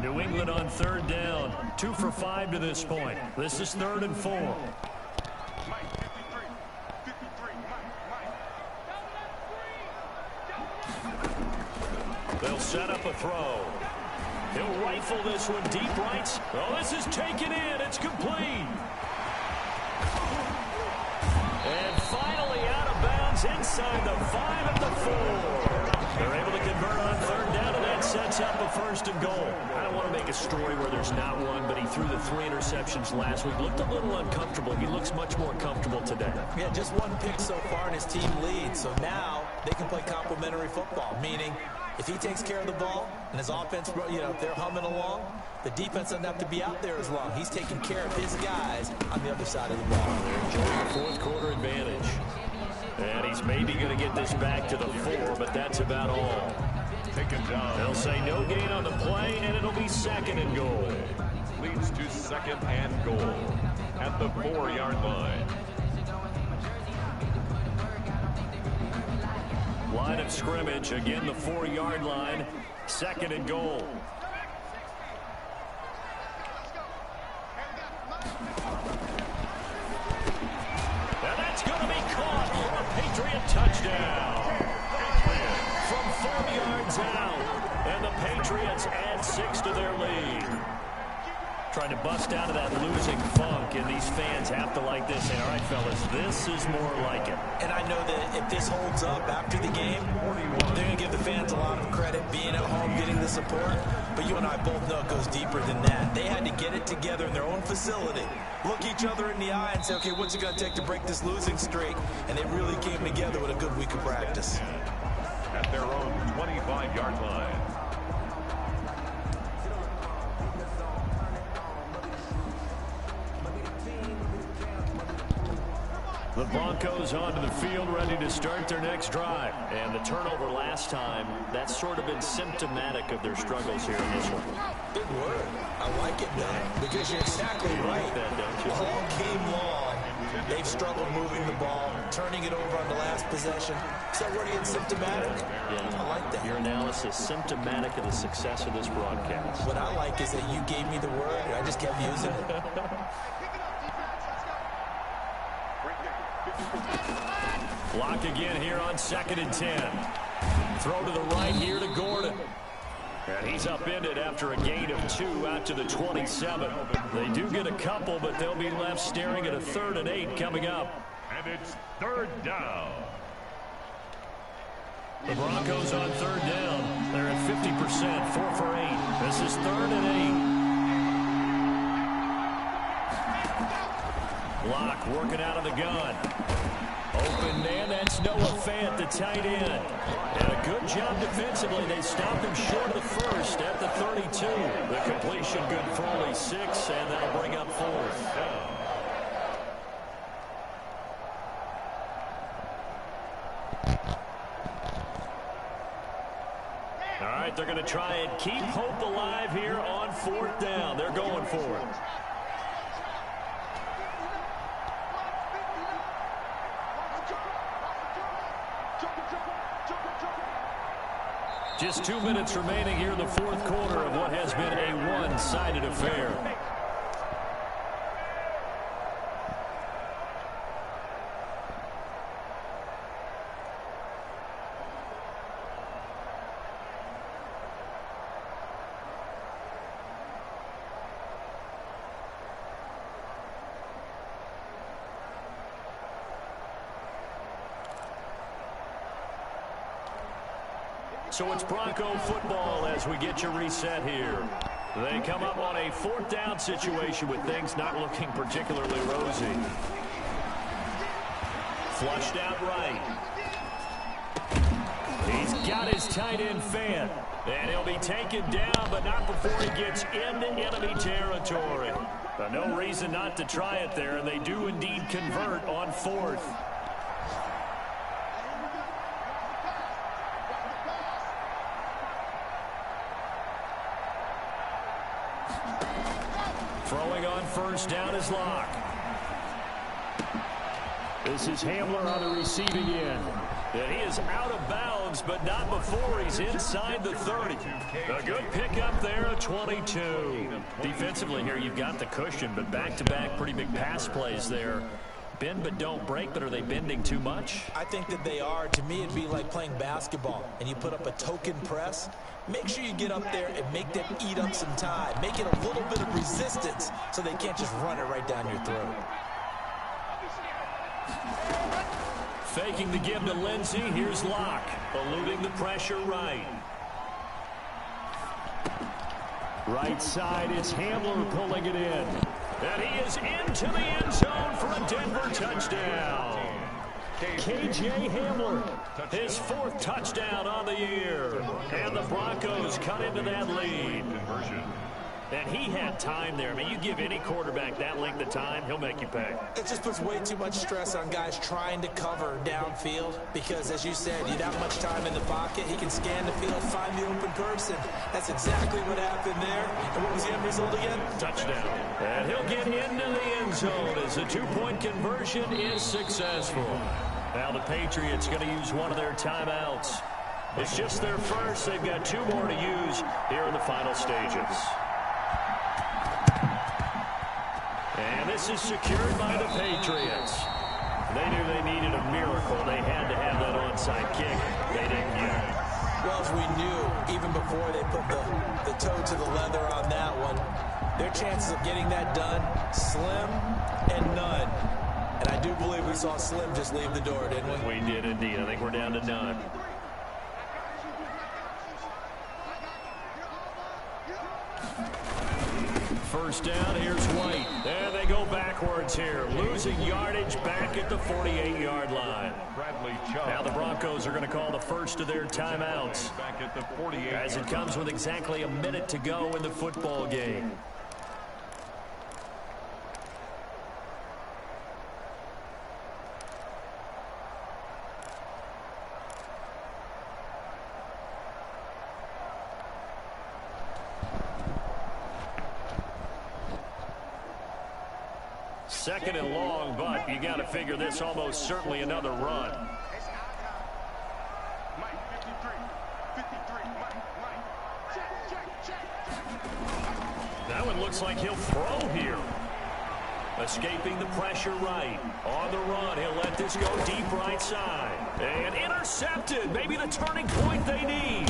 New England on 3rd down. 2 for 5 to this point. This is 3rd and 4. They'll set up a throw. He'll rifle this one deep right. Oh, this is taken in. It's complete. And finally out of bounds inside the 5 at the 4. They're able to convert on 3rd down, and that sets up a 1st and goal. I don't want to make a story where there's not one, but he threw the 3 interceptions last week. Looked a little uncomfortable. He looks much more comfortable today. Yeah, just 1 pick so far, and his team leads. So now they can play complementary football, meaning if he takes care of the ball and his offense, you know, if they're humming along, the defense doesn't have to be out there as long. He's taking care of his guys on the other side of the ball. They're enjoying the 4th quarter advantage. And he's maybe going to get this back to the 4, but that's about all. Taken down. They'll say no gain on the play, and it'll be 2nd and goal. Leads to 2nd and goal at the 4-yard line. Line of scrimmage, again the 4-yard line, 2nd and goal. And that's going to be caught for a Patriot touchdown. From 4 yards out, and the Patriots add 6 to their lead. Trying to bust out of that losing funk, and these fans have to like this. Say, all right, fellas, this is more like it. And I know that if this holds up after the game, they're going to give the fans a lot of credit being at home, getting the support. But you and I both know it goes deeper than that. They had to get it together in their own facility, look each other in the eye and say, okay, what's it going to take to break this losing streak? And they really came together with a good week of practice. At their own 25-yard line. The Broncos onto the field, ready to start their next drive. And the turnover last time, that's sort of been symptomatic of their struggles here in this one. Big word. I like it, though, because you're exactly right. That, don't you? All game long, they've struggled moving the ball, turning it over on the last possession. So what are you symptomatic? Yeah. I like that. Your analysis symptomatic of the success of this broadcast. What I like is that you gave me the word, and I just kept using it. Block again here on 2nd and 10. Throw to the right here to Gordon. And he's upended after a gain of 2 out to the 27. They do get a couple, but they'll be left staring at a 3rd and 8 coming up. And it's third down. The Broncos on third down. They're at 50%, 4 for 8. This is 3rd and 8. Locke working out of the gun. Open man, that's Noah Fant, the tight end. And a good job defensively. They stopped him short of the first at the 32. The completion good for only 6, and that'll bring up 4th down. All right, they're going to try and keep hope alive here on 4th down. They're going for it. Just 2 minutes remaining here in the 4th quarter of what has been a one-sided affair. So it's Bronco football as we get you reset here. They come up on a 4th down situation with things not looking particularly rosy. Flushed out right. He's got his tight end Fant. And he'll be taken down, but not before he gets into enemy territory. No reason not to try it there, and they do indeed convert on 4th. Throwing on 1st down is Locke. This is Hamler on the receiving end. And he is out of bounds, but not before he's inside the 30. A good pickup there at 22. Defensively here, you've got the cushion, but back-to-back pretty big pass plays there. Bend but don't break, but are they bending too much? I think that they are. To me, it'd be like playing basketball, and you put up a token press. Make sure you get up there and make them eat up some time. Make it a little bit of resistance so they can't just run it right down your throat. Faking the give to Lindsey. Here's Locke, eluding the pressure right. Right side, it's Hamler pulling it in. And he is into the end zone for a Denver touchdown. KJ Hamler, his 4th touchdown on the year. And the Broncos cut into that lead. And he had time there. I mean, you give any quarterback that length of time, he'll make you pay. It just puts way too much stress on guys trying to cover downfield because, as you said, you have much time in the pocket. He can scan the field, find the open person. That's exactly what happened there. And what was the end result again? Touchdown. And he'll get into the end zone as the 2-point conversion is successful. Now the Patriots going to use one of their timeouts. It's just their first. They've got 2 more to use here in the final stages. And this is secured by the Patriots. They knew they needed a miracle. They had to have that onside kick. They didn't get it. Well, as we knew, even before they put the toe to the leather on that one, their chances of getting that done, slim and none. And I do believe we saw Slim just leave the door, didn't we? We did indeed. I think we're down to none. First down, here's White. And they go backwards here, losing yardage back at the 48-yard line. Now the Broncos are going to call the first of their timeouts as it comes with exactly a minute to go in the football game. Second and long, but you got to figure this almost certainly another run. That one looks like he'll throw here. Escaping the pressure right. On the run, he'll let this go deep right side. And intercepted. Maybe the turning point they need.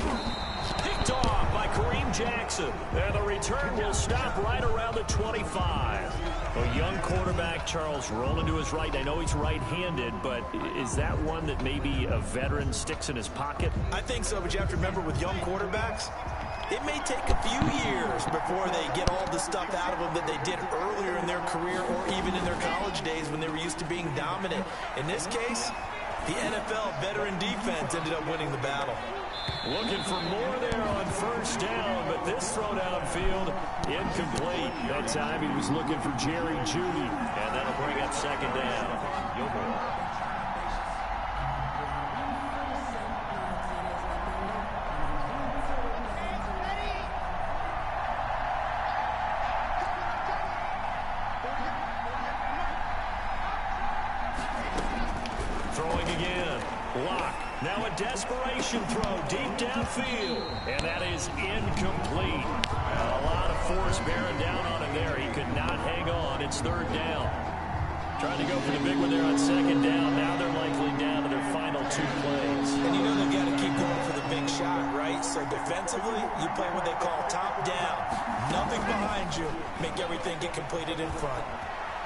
Picked off by Kareem Jackson. And the return will stop right around the 25. A young quarterback, Charles, rolling to his right. I know he's right-handed, but is that one that maybe a veteran sticks in his pocket? I think so, but you have to remember with young quarterbacks, it may take a few years before they get all the stuff out of them that they did earlier in their career or even in their college days when they were used to being dominant. In this case, the NFL veteran defense ended up winning the battle. Looking for more there on first down, but this throw downfield incomplete. That time he was looking for Jerry Jeudy, and that'll bring up second down. Gilmore. Throwing again. Lock. Now a desperation throw deep downfield. And that is incomplete. A lot of force bearing down on him there. He could not hang on. It's third down. Trying to go for the big one there on second down. Now they're likely down to their final 2 plays. And you know they've got to keep going for the big shot, right? So defensively, you play what they call top down. Nothing behind you. Make everything get completed in front.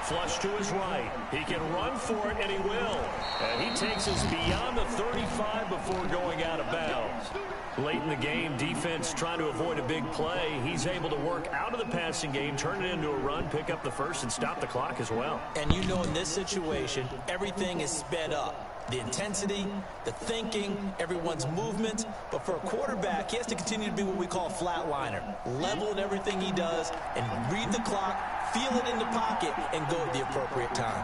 Flush to his right. He can run for it, and he will. And he takes us beyond the 35 before going out of bounds. Late in the game, defense trying to avoid a big play. He's able to work out of the passing game, turn it into a run, pick up the first, and stop the clock as well. And you know in this situation, everything is sped up. The intensity, the thinking, everyone's movement. But for a quarterback, he has to continue to be what we call a flatliner. Level in everything he does and read the clock, feel it in the pocket, and go at the appropriate time.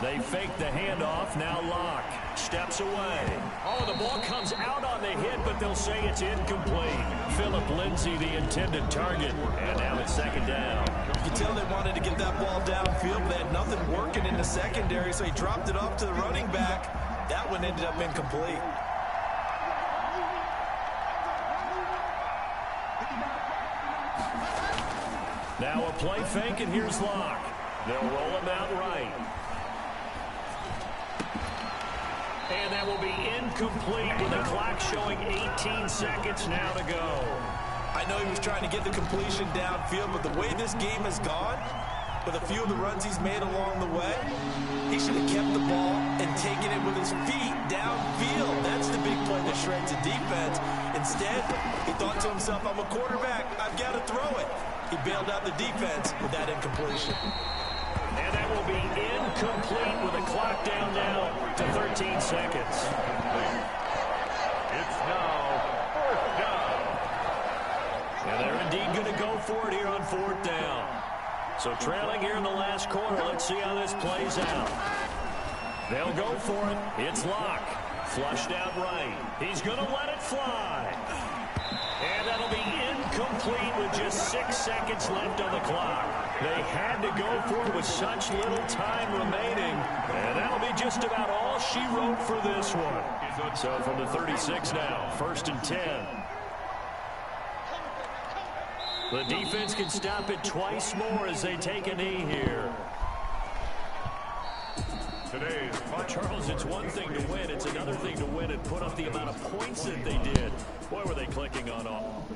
They fake the handoff. Now Lock steps away. Oh, the ball comes out on the hit, but they'll say it's incomplete. Phillip Lindsay, the intended target. And now it's second down. You can tell they wanted to get that ball downfield, but they had nothing working in the secondary, so he dropped it off to the running back. That one ended up incomplete. Now a play fake, and here's Lock. They'll roll him out right. And that will be incomplete with the clock showing 18 seconds now to go. I know he was trying to get the completion downfield, but the way this game has gone, with a few of the runs he's made along the way, he should have kept the ball and taken it with his feet downfield. That's the big play that shreds the defense. Instead, he thought to himself, I'm a quarterback, I've got to throw it. He bailed out the defense with that incompletion. And that will be incomplete with the clock down now to 13 seconds. It's now fourth down. And they're indeed going to go for it here on fourth down. So trailing here in the last quarter, let's see how this plays out. They'll go for it. It's Lock. Flushed out right. He's going to let it fly. And that'll be incomplete with just 6 seconds left on the clock. They had to go for it with such little time remaining. And that'll be just about all she wrote for this one. So from the 36 now, 1st and 10. The defense can stop it twice more as they take a knee here. Charles, it's one thing to win. It's another thing to win and put up the amount of points that they did. Boy, were they clicking on all.